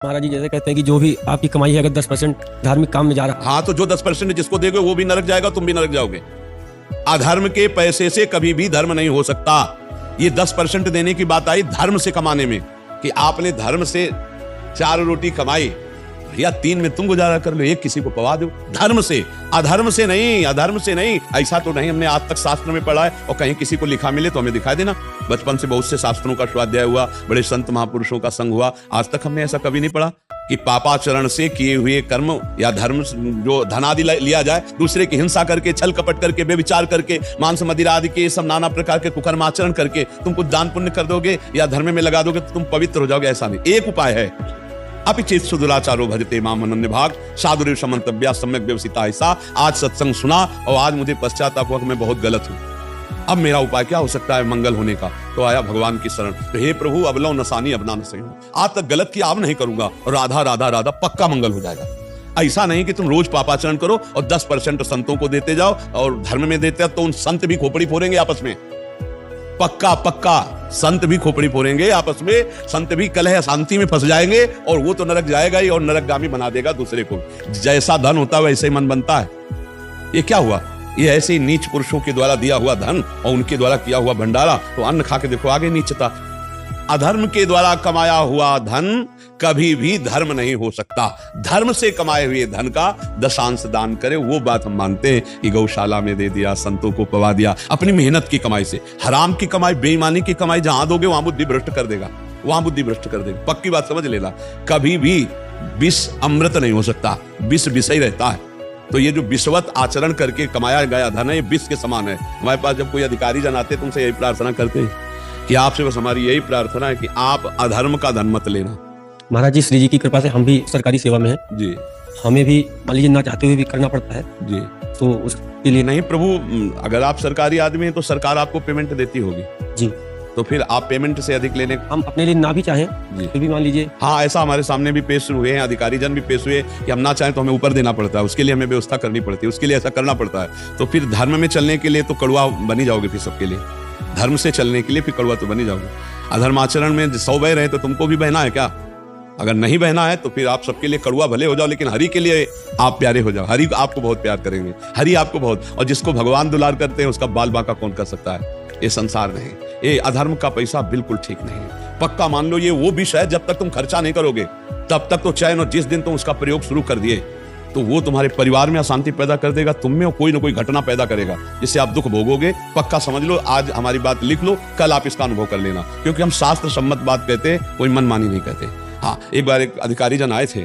महाराज जी जैसे कहते हैं कि जो भी आपकी कमाई है अगर 10% धार्मिक काम में जा रहा है। हाँ, तो जो 10% जिसको देगे वो भी नरक जाएगा, तुम भी नरक जाओगे। अधर्म के पैसे से कभी भी धर्म नहीं हो सकता। ये 10% देने की बात आई धर्म से कमाने में, कि आपने धर्म से 4 रोटी कमाई या 3 में तुम गुजारा कर लो, एक किसी को पवा दो। धर्म से, अधर्म से नहीं, अधर्म से नहीं। ऐसा तो नहीं हमने आज तक शास्त्र में पढ़ा है, और कहीं किसी को लिखा मिले तो हमें दिखा देना। बचपन से बहुत से शास्त्रों का स्वाध्याय हुआ, बड़े संत महापुरुषों का संग हुआ, आज तक हमने ऐसा कभी नहीं पढ़ा कि पापाचरण से किए हुए कर्म या धर्म जो धनादि लिया जाए, दूसरे की हिंसा करके, छल कपट करके, बेविचार करके, मांस मदिरा आदि के सब नाना प्रकार के कुकर्माचरण करके तुम कुछ दान पुण्य कर दोगे या धर्म में लगा दोगे तो तुम पवित्र हो जाओगे, ऐसा नहीं। एक उपाय है, अपिचेत सुदुराचारो भजते माम अनन्य भाग साधुरेव समन्तव्या सम्यक व्यवसिता ऐसा। आज सत्संग सुना और आज मुझे पश्चाताप हुआ कि मैं बहुत गलत हूं। अब मेरा उपाय क्या हो सकता है मंगल होने का? तो आया भगवान की शरण। तो हे प्रभु अब लो नसानी अब ना सही हूं, आज तक गलत किया अब नहीं करूंगा, राधा राधा राधा, पक्का मंगल हो जाएगा। ऐसा नहीं कि तुम रोज पापाचरण करो और 10% संतों को देते जाओ और धर्म में देते तो उन संत भी खोपड़ी फोड़ेंगे आपस में। पक्का पक्का संत भी खोपड़ी फोड़ेंगे आपस में, संत भी कलह शांति में फंस जाएंगे और वो तो नरक जाएगा ही और नरकगामी बना देगा दूसरे को। जैसा धन होता है वैसे ही मन बनता है। ये क्या हुआ? ये ऐसे ही नीच पुरुषों के द्वारा दिया हुआ धन और उनके द्वारा किया हुआ भंडारा, तो अन्न खा के देखो आगे नीचता। अधर्म के द्वारा कमाया हुआ धन कभी भी धर्म नहीं हो सकता। धर्म से कमाए हुए धन का दशांश दान करे, वो बात हम मानते हैं कि गौशाला में दे दिया, संतों को पवा दिया, अपनी मेहनत की कमाई से। हराम की कमाई, बेईमानी की कमाई जहां दोगे वहां बुद्धि भ्रष्ट कर देगा, वहां बुद्धि भ्रष्ट कर देगा। पक्की बात समझ लेना। कभी भी विष अमृत नहीं हो सकता, विष विष ही रहता है। तो ये जो विषवत आचरण करके कमाया गया धन है, ये विष के समान है। हमारे पास जब कोई अधिकारी जन आते तुमसे यही प्रार्थना करते हैं कि आपसे बस हमारी यही प्रार्थना है कि आप अधर्म का धन मत लेना। महाराज जी श्री जी की कृपा से हम भी सरकारी सेवा में हैं जी, हमें भी मान लीजिए ना चाहते हुए भी करना पड़ता है जी। तो उसके लिए नहीं प्रभु, अगर आप सरकारी आदमी हैं तो सरकार आपको पेमेंट देती होगी जी, तो फिर आप पेमेंट से अधिक लेने हम अपने लिए ना भी चाहें जी, फिर भी मान लीजिए। हाँ, ऐसा हमारे सामने भी पेश हुए हैं, अधिकारी जन भी पेश हुए कि हम ना चाहें तो हमें ऊपर देना पड़ता है, उसके लिए हमें व्यवस्था करनी पड़ती है, उसके लिए ऐसा करना पड़ता है। तो फिर धर्म में चलने के लिए तो कड़वा बनी जाओगे फिर सबके लिए, धर्म से चलने के लिए फिर कड़वा तो बनी जाओगे। अधर्माचरण में 100 बह रहे तो तुमको भी बहना है क्या? अगर नहीं बहना है तो फिर आप सबके लिए कड़वा भले हो जाओ, लेकिन हरि के लिए आप प्यारे हो जाओ। हरि आपको बहुत प्यार करेंगे, हरि आपको बहुत, और जिसको भगवान दुलार करते हैं उसका बाल बांका कौन कर सकता है? ये संसार नहीं, ये अधर्म का पैसा बिल्कुल ठीक नहीं है। पक्का मान लो ये वो विष है, जब तक तुम खर्चा नहीं करोगे तब तक तो चैन, और जिस दिन तुम उसका प्रयोग शुरू कर दिए तो वो तुम्हारे परिवार में अशांति पैदा कर देगा, तुम में कोई ना कोई घटना पैदा करेगा जिससे आप दुख भोगोगे। पक्का समझ लो, आज हमारी बात लिख लो, कल आप इसका अनुभव कर लेना, क्योंकि हम शास्त्र सम्मत बात कहते हैं, कोई मनमानी नहीं कहते। हाँ, एक बार एक अधिकारी जन आए थे,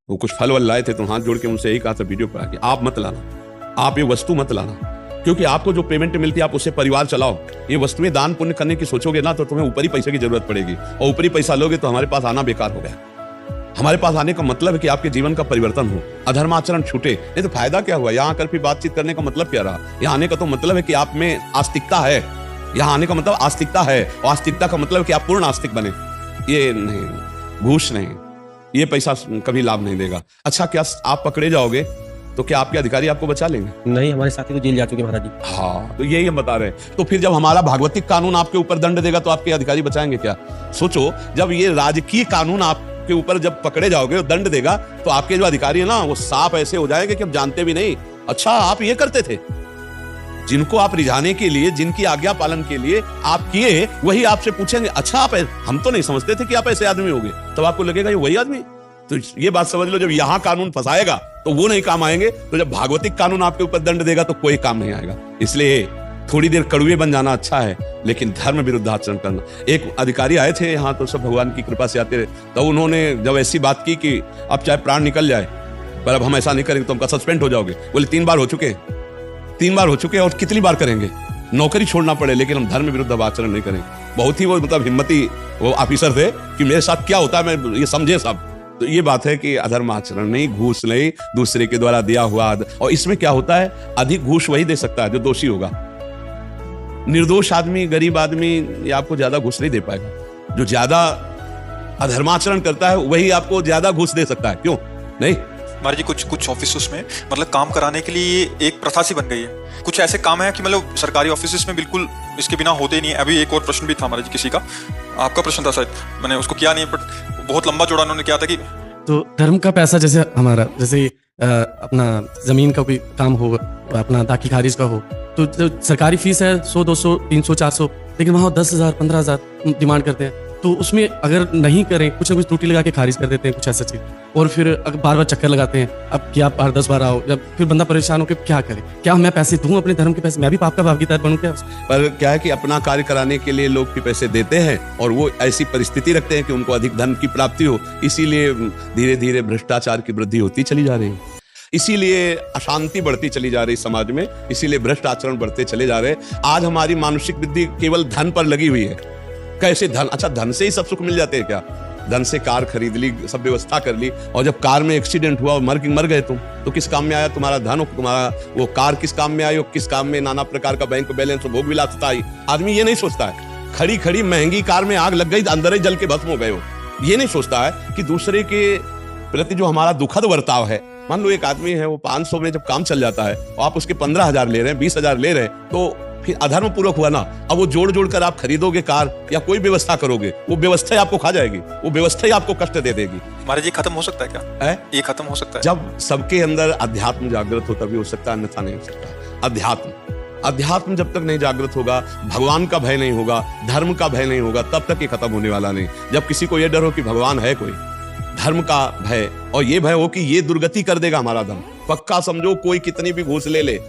वो कुछ फल वल लाए थे, तो हाथ जोड़ के उनसे यही कहा था वीडियो पर कि आप मत लाना, आप ये वस्तु मत लाना, क्योंकि आपको जो पेमेंट मिलती है आप उससे परिवार चलाओ। ये वस्तुएं दान पुण्य करने की सोचोगे ना तो तुम्हें ऊपरी पैसे की जरूरत पड़ेगी, और ऊपरी पैसा लोगे तो हमारे पास आना बेकार हो गया। हमारे पास आने का मतलब है कि आपके जीवन का परिवर्तन हो, अधर्माचरण छूटे। नहीं तो फायदा क्या हुआ? यहाँ आकर फिर बातचीत करने का मतलब क्या रहा? यहाँ आने का तो मतलब है कि आप में आस्तिकता है, यहाँ आने का मतलब आस्तिकता है, और आस्तिकता का मतलब है कि आप पूर्ण आस्तिक बने। ये नहीं, घूस नहीं, ये पैसा कभी लाभ नहीं देगा। अच्छा, क्या आप पकड़े जाओगे तो क्या आपके अधिकारी आपको बचा लेंगे? नहीं, हमारे साथी तो जेल जा चुके महाराज जी। हाँ, तो यही हम बता रहे हैं। तो फिर जब हमारा भागवतिक कानून आपके ऊपर दंड देगा तो आपके अधिकारी बचाएंगे क्या? सोचो, जब ये राजकीय कानून आपके ऊपर जब पकड़े जाओगे, दंड देगा, तो आपके जो अधिकारी है ना, वो साफ ऐसे हो जाएंगे कि हम जानते भी नहीं, अच्छा आप ये करते थे। जिनको आप रिझाने के लिए, जिनकी आज्ञा पालन के लिए आप किए, वही आपसे पूछेंगे, अच्छा आप, हम तो नहीं समझते थे कि आप ऐसे आदमी होगे। तब आपको लगेगा ये वही आदमी। तो ये बात समझ लो, जब यहाँ कानून फंसाएगा तो वो नहीं काम आएंगे, तो जब भागवतिक कानून आपके ऊपर दंड देगा तो कोई काम नहीं आएगा। इसलिए थोड़ी देर कड़ुए बन जाना अच्छा है, लेकिन धर्म विरुद्ध आचरण करना। एक अधिकारी आए थे यहाँ, तो सब भगवान की कृपा से आते रहे, तो उन्होंने जब ऐसी बात की कि अब चाहे प्राण निकल जाए पर अब हम ऐसा नहीं करेंगे तो हमका सस्पेंड हो जाओगे। बोले 3 बार हो चुके, 3 बार हो चुके, और कितनी बार करेंगे? नौकरी छोड़ना पड़े लेकिन हम धर्म विरुद्ध आचरण नहीं करेंगे। बहुत ही वो मतलब हिम्मती वो ऑफिसर थे कि मेरे साथ क्या होता है मैं ये समझे सब। तो ये बात है कि अधर्म आचरण नहीं, घूस नहीं, दूसरे के द्वारा दिया हुआ। और इसमें क्या होता है, अधिक घूस वही दे सकता है जो दोषी होगा। निर्दोष आदमी, गरीब आदमी ये आपको ज्यादा घूस नहीं दे पाएगा। जो ज्यादा अधर्माचरण करता है वही आपको ज्यादा घूस दे सकता है। क्यों नहीं? हमारे जी कुछ ऑफिस में मतलब काम कराने के लिए एक प्रथा सी बन गई है। कुछ ऐसे काम है कि मतलब सरकारी ऑफिस में बिल्कुल इसके बिना होते ही नहीं है। अभी एक और प्रश्न भी था हमारे जी किसी का, आपका प्रश्न था शायद, मैंने उसको किया नहीं, बट बहुत लंबा चौड़ा उन्होंने किया था कि तो धर्म का पैसा जैसे हमारा, जैसे अपना जमीन का कोई काम हो, अपना दाखिल खारिज का हो, तो जो सरकारी फीस है 100, 200, 300, 400, लेकिन वहाँ 10,000, 15,000 डिमांड करते हैं। तो उसमें अगर नहीं करें, कुछ ना कुछ त्रुटि लगा के खारिज कर देते हैं, कुछ ऐसा चीज, और फिर अगर बार बार चक्कर लगाते हैं, अब क्या आप 10 बार आओ, जब फिर बंदा परेशान होकर क्या करे, क्या मैं पैसे दूं अपने धर्म के पैसे, मैं भी पाप का भागीदार बनूं क्या? पर क्या है कि अपना कार्य कराने के लिए लोग भी पैसे देते हैं और वो ऐसी परिस्थिति रखते हैं कि उनको अधिक धन की प्राप्ति हो, इसीलिए धीरे धीरे भ्रष्टाचार की वृद्धि होती चली जा रही है, इसीलिए अशांति बढ़ती चली जा रही समाज में, इसीलिए भ्रष्ट आचरण बढ़ते चले जा रहे हैं। आज हमारी मानसिक वृद्धि केवल धन पर लगी हुई है। कैसे धन, अच्छा धन से ही सब सुख मिल जाते हैं क्या? धन से कार खरीद ली, सब व्यवस्था कर ली, और जब कार में एक्सीडेंट हुआ और मर गए तुम, तो किस काम में आया तुम्हारा धन? तुम्हारा वो कार किस काम में आई? और किस काम में नाना प्रकार का बैंक बैलेंस, भोग विलासिता आई? आदमी ये नहीं सोचता है, खड़ी खड़ी महंगी कार में आग लग गई, अंदर ही जल के भस्म हो गए हो। ये नहीं सोचता है कि दूसरे के प्रति जो हमारा दुखद बर्ताव है, मान लो एक आदमी है वो 500 में जब काम चल जाता है और आप उसके 15,000 ले रहे हैं, 20,000 ले रहे हैं, तो फिर अधर्म पूर्वक हुआ ना। अब वो जोड़ कर आप खरीदोगे कार या कोई व्यवस्था करोगे, वो व्यवस्था ही आपको खा जाएगी, वो व्यवस्था ही आपको कष्ट दे देगी। महाराज ये खत्म हो सकता है क्या? है? ये खत्म हो सकता है जब सबके अंदर अध्यात्म जागृत हो तभी हो सकता है, अन्यथा नहीं हो सकता। अध्यात्म जब तक नहीं जागृत होगा, भगवान का भय नहीं होगा, धर्म का भय नहीं होगा, तब तक ये खत्म होने वाला नहीं। जब किसी को ये डर हो कि भगवान है कोई, धर्म का भय, और ये भय हो कि ये दुर्गति कर देगा हमारा धर्म, पक्का समझो कोई कितनी भी घूस ले ले,